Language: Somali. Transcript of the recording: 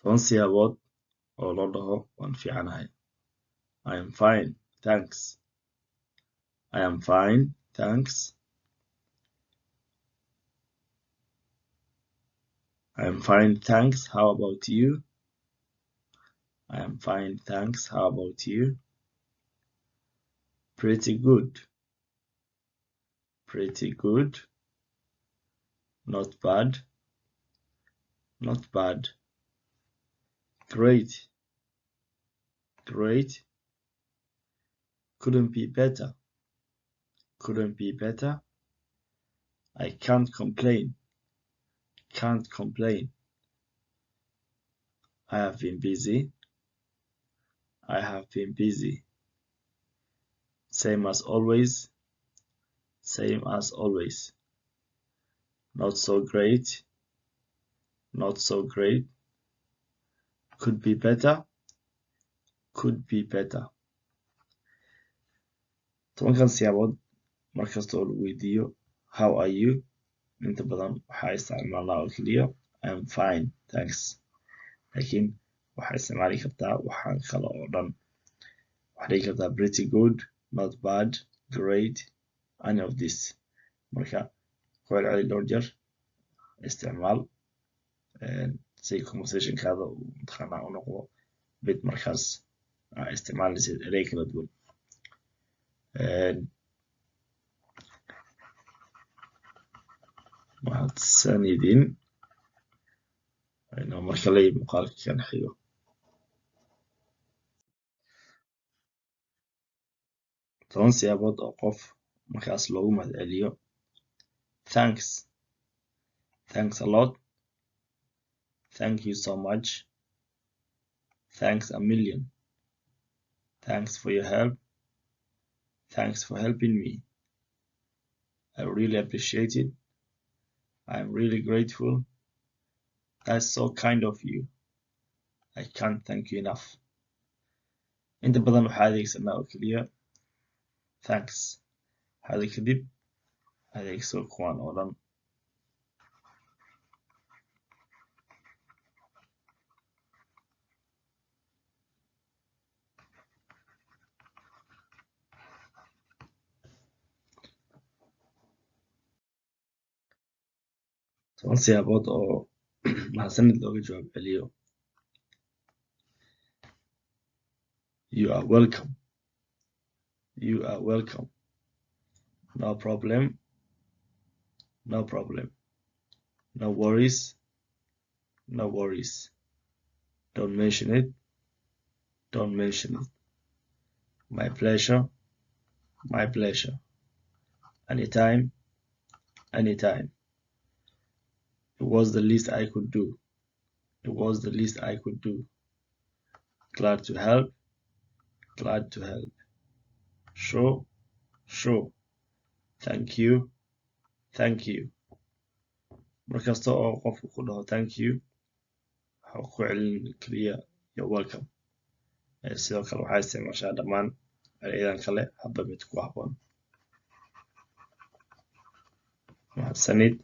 Toban siyaabood oo loo dhaho waan fiicanahay. I am fine, thanks. I am fine, thanks. I am fine, thanks. How about you? I am fine, thanks. How about you? Pretty good. Pretty good. Not bad. Not bad. Great. Great. Couldn't be better. Couldn't be better. I can't complain. Can't complain. I have been busy. I have been busy. Same as always. Same as always. Not so great. Not so great. Could be better. Could be better. Tobankan siyaabood markasta oo lagu weydiiyo how are you inta badan waxaa isticmaalnaa oo keliya I am fine, thanks. Laakiin waxaa isticmaali kartaa waxaan kale oo dhan. Waxaa dhigi kartaa pretty good, not bad, great, any of this. Marka ku celceli dhowr jeer isticmaal si conversationkaada uu mataqaanaa u noqdo mid markaas isticmaalaysid erey kala duwan. mahadsanidin inuu marka la yimi muuqaalka kan xigo. Toban siyaabood oo qof markaas loogu mahadceliyo. Thanks. Thanks a lot. Thank you so much. Thanks a million. Thanks for your help. Thanks for helping me. I really appreciate it. I'm really grateful. That's so kind of you. I can't thank you enough. Inta badan waxaa adeegsanaa oo keliya thanks. Hada kadib adeegso kuwan oo dhan. Toban siyaabood oo mahadsanid looga jawaab celiyo. You are welcome. You are welcome. No problem. No problem. No worries. No worries. Don't mention it. Don't mention it. My pleasure. My pleasure. Anytime. Anytime. It was the least I could do. It was the least I could do. Glad to help. Glad to help. Sure. Sure. Thank you. Thank you. Markasta oo qofku ku dhaho thank you waxa ku celin kaliya you're welcome. Sidoo kale waxaa isticmaashaa dhammaan erayadan kale hadba mid ku habboon. mahadsanid.